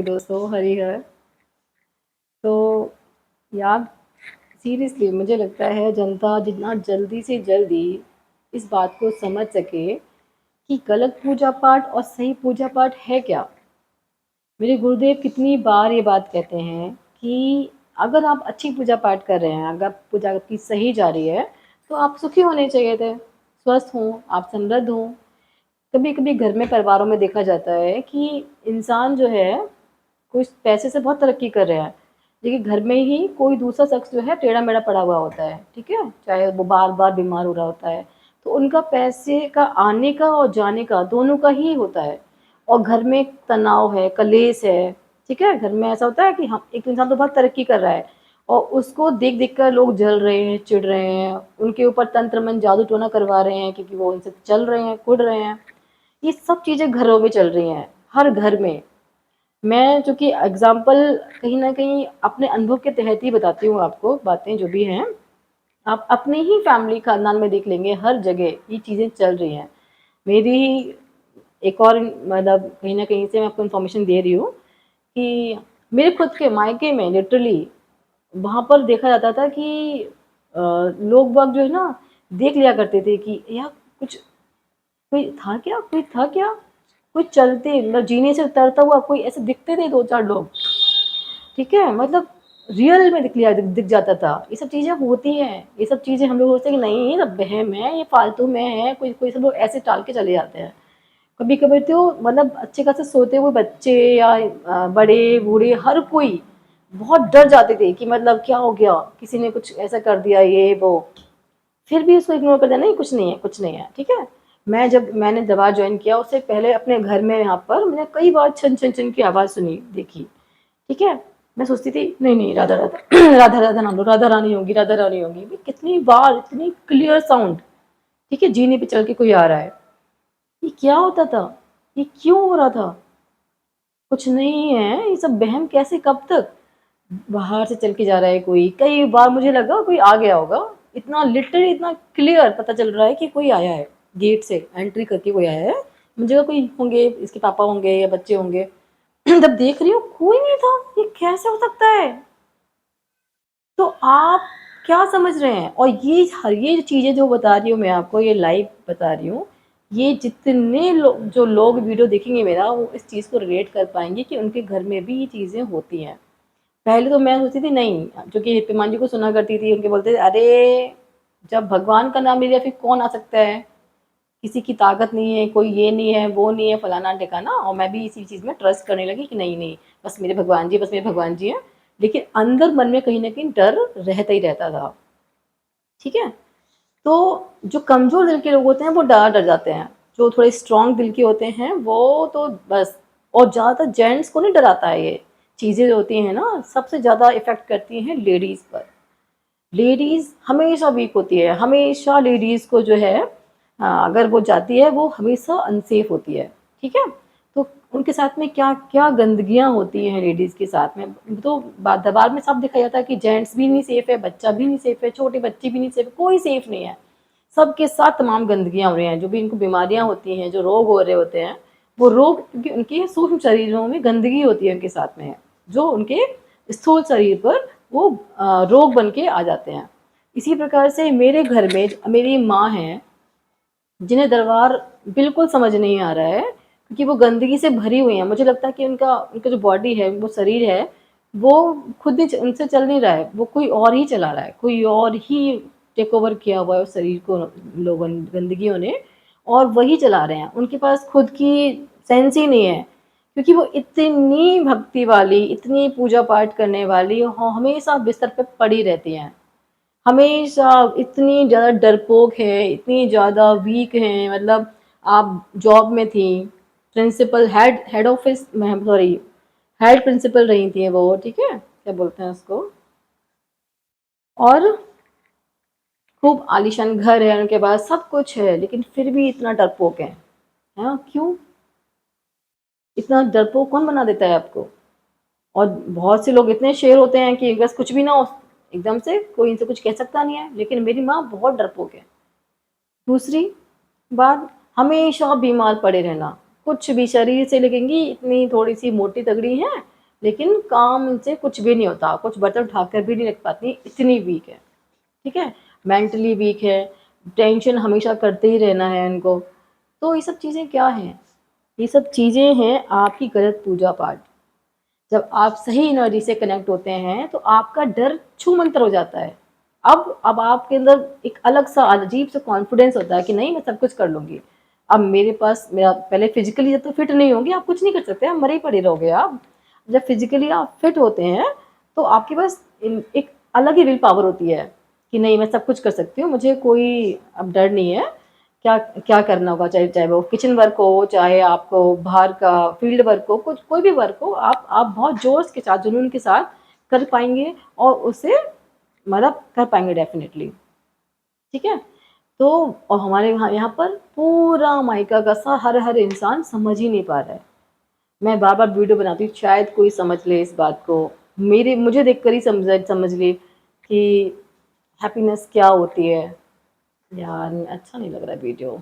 दोस्तों हरिहर। तो यार, सीरियसली मुझे लगता है जनता जितना जल्दी से जल्दी इस बात को समझ सके कि गलत पूजा पाठ और सही पूजा पाठ है क्या। मेरे गुरुदेव कितनी बार ये बात कहते हैं कि अगर आप अच्छी पूजा पाठ कर रहे हैं, अगर पूजा आपकी सही जा रही है, तो आप सुखी होने चाहिए थे, स्वस्थ हों, आप समृद्ध हों। कभी कभी घर में, परिवारों में देखा जाता है कि इंसान जो है कुछ पैसे से बहुत तरक्की कर रहा है, लेकिन घर में ही कोई दूसरा शख्स जो है टेढ़ा मेढ़ा पड़ा हुआ होता है, ठीक है, चाहे वो बार बार बीमार हो रहा होता है। तो उनका पैसे का आने का और जाने का दोनों का ही होता है, और घर में तनाव है, कलेश है। ठीक है, घर में ऐसा होता है कि हम, एक इंसान तो बहुत तरक्की कर रहा है और उसको देख देख कर लोग जल रहे हैं, चिढ़ रहे हैं, उनके ऊपर तंत्र मन जादू टोना करवा रहे हैं क्योंकि वो उनसे चल रहे हैं, कुड़ रहे हैं। ये सब चीज़ें घरों में चल रही हैं, हर घर में। मैं चूँकि एग्ज़ाम्पल कहीं न कहीं अपने अनुभव के तहत ही बताती हूँ आपको, बातें जो भी हैं। आप अपने ही फैमिली खानदान में देख लेंगे, हर जगह ये चीज़ें चल रही हैं। मेरी एक और मतलब कहीं न कहीं से मैं आपको इन्फॉर्मेशन दे रही हूँ कि मेरे खुद के मायके में लिटरली वहाँ पर देखा जाता था कि लोग बाग जो है ना, देख लिया करते थे कि यार कुछ कोई था क्या? कोई चलते मतलब जीने से उतरता हुआ कोई ऐसे दिखते थे 2-4 लोग, ठीक है? मतलब रियल में दिख जाता था। ये सब चीज़ें होती हैं, ये सब चीज़ें हम लोग सोचते हैं कि नहीं ये सब वहम है, ये फालतू में है, कोई कोई सब लोग ऐसे टाल के चले जाते हैं। कभी-कभी तो मतलब अच्छे खासे सोते हुए बच्चे या बड़े, बूढ़े हर कोई बहुत डर जाते थे कि मतलब क्या हो गया? किसी ने कुछ ऐसा कर दिया ये वो। फिर भी उसको इग्नोर कर दिया, नहीं कुछ नहीं है, कुछ नहीं है, ठीक है। मैंने दवा ज्वाइन किया उससे पहले अपने घर में यहाँ पर मैंने कई बार छन छन छन की आवाज़ सुनी, देखी, ठीक है। मैं सोचती थी नहीं नहीं राधा राधा राधा राधा नाम लो, राधा रानी होगी, राधा रानी होगी। भी कितनी बार इतनी क्लियर साउंड, ठीक है, जीने पे चल के कोई आ रहा है। ये क्या होता था, ये क्यों हो रहा था? कुछ नहीं है, ये सब बहम कैसे, कब तक? बाहर से चल के जा रहा है कोई, कई बार मुझे लगा कोई आ गया होगा। इतना लिटरली इतना क्लियर पता चल रहा है कि कोई आया है, गेट से एंट्री करके कोई आया है। मुझे लगा कोई होंगे, इसके पापा होंगे या बच्चे होंगे। जब देख रही हूँ कोई नहीं था, ये कैसे हो सकता है? तो आप क्या समझ रहे हैं? और ये चीज़ें जो बता रही हूँ मैं आपको, ये लाइव बता रही हूँ, ये जितने लोग जो लोग वीडियो देखेंगे मेरा, वो इस चीज़ को रिलेट कर पाएंगे कि उनके घर में भी ये चीज़ें होती हैं। पहले तो मैं सोचती थी नहीं, जो कि हिप्पीमान जी को सुना करती थी, उनके बोलते थे अरे जब भगवान का नाम ले लिया फिर कौन आ सकता है, किसी की ताकत नहीं है, कोई ये नहीं है, वो नहीं है, फलाना ठिकाना। और मैं भी इसी चीज़ में ट्रस्ट करने लगी कि नहीं नहीं, बस मेरे भगवान जी, बस मेरे भगवान जी हैं। लेकिन अंदर मन में कहीं ना कहीं डर रहता ही रहता था, ठीक है। तो जो कमज़ोर दिल के लोग होते हैं वो डर डर जाते हैं, जो थोड़े स्ट्रॉन्ग दिल के होते हैं वो तो बस। और ज़्यादातर जेंट्स को नहीं डराता है, ये चीज़ें जो होती हैं ना सबसे ज़्यादा इफ़ेक्ट करती हैं लेडीज़ पर। लेडीज़ हमेशा वीक होती है, हमेशा लेडीज़ को जो है, अगर वो जाती है वो हमेशा अनसेफ होती है, ठीक है। तो उनके साथ में क्या क्या गंदगियाँ होती हैं लेडीज़ के साथ में, तो दरबार में सब दिखाया जाता है कि जेंट्स भी नहीं सेफ है, बच्चा भी नहीं सेफ है, छोटे बच्चे भी नहीं सेफ है, कोई सेफ नहीं है। सबके साथ तमाम गंदगियाँ हो रही हैं, जो भी इनको बीमारियाँ होती हैं, जो रोग हो रहे होते हैं, वो रोग क्योंकि उनके सूक्ष्म शरीरों में गंदगी होती है उनके साथ में, जो उनके स्थूल शरीर पर वो रोग बन के आ जाते हैं। इसी प्रकार से मेरे घर में मेरी माँ हैं, जिन्हें दरबार बिल्कुल समझ नहीं आ रहा है क्योंकि वो गंदगी से भरी हुई हैं। मुझे लगता है कि उनका उनका जो बॉडी है, वो शरीर है, वो खुद ही उनसे चल नहीं रहा है, वो कोई और ही चला रहा है, कोई और ही टेक ओवर किया हुआ है उस शरीर को लोगों गंदगियों ने, और वही चला रहे हैं। उनके पास खुद की सेंस ही नहीं है, क्योंकि वो इतनी भक्ति वाली, इतनी पूजा पाठ करने वाली हमेशा बिस्तर पे पड़ी रहती हैं, हमेशा इतनी ज़्यादा डरपोक है, इतनी ज़्यादा वीक हैं। मतलब आप जॉब में थी, प्रिंसिपल हेड हेड ऑफिस में, सॉरी, हेड प्रिंसिपल रही थी वो, ठीक है, क्या बोलते हैं उसको, और खूब आलीशान घर है उनके पास, सब कुछ है, लेकिन फिर भी इतना डरपोक है। हाँ, क्यों? इतना डरपोक कौन बना देता है आपको? और बहुत से लोग इतने शेर होते हैं कि बस कुछ भी ना हो, एकदम से कोई इनसे कुछ कह सकता नहीं है, लेकिन मेरी माँ बहुत डरपोक है। दूसरी बात, हमेशा बीमार पड़े रहना, कुछ भी शरीर से लगेंगी इतनी थोड़ी सी मोटी तगड़ी हैं, लेकिन काम से कुछ भी नहीं होता, कुछ बर्तन उठाकर भी नहीं रख पाती, इतनी वीक है। ठीक है, मेंटली वीक है, टेंशन हमेशा करते ही रहना है इनको। तो ये सब चीज़ें क्या हैं? ये सब चीज़ें हैं आपकी गलत पूजा पाठ। जब आप सही एनर्जी से कनेक्ट होते हैं तो आपका डर छूमंतर हो जाता है। अब आपके अंदर एक अलग सा अजीब सा कॉन्फिडेंस होता है कि नहीं, मैं सब कुछ कर लूँगी। अब मेरे पास मेरा पहले फिजिकली जब तो फिट नहीं होंगे आप कुछ नहीं कर सकते, आप मरे ही पड़े रहोगे आप। जब फिजिकली आप फिट होते हैं तो आपके पास एक अलग ही विल पावर होती है कि नहीं, मैं सब कुछ कर सकती हूँ, मुझे कोई अब डर नहीं है। क्या क्या करना होगा, चाहे चाहे वो किचन वर्क हो, चाहे आपको बाहर का फील्ड वर्क हो, कुछ कोई भी वर्क हो, आप बहुत जोश के साथ, जुनून के साथ कर पाएंगे और उसे मतलब कर पाएंगे डेफिनेटली। ठीक है, तो और हमारे यहाँ पर पूरा मायका का सा हर हर इंसान समझ ही नहीं पा रहा है। मैं बार बार वीडियो बनाती हूँ, शायद कोई समझ ले इस बात को, मेरे मुझे देखकर ही समझ ले कि हैप्पीनेस क्या होती है। यार अच्छा नहीं लग रहा वीडियो।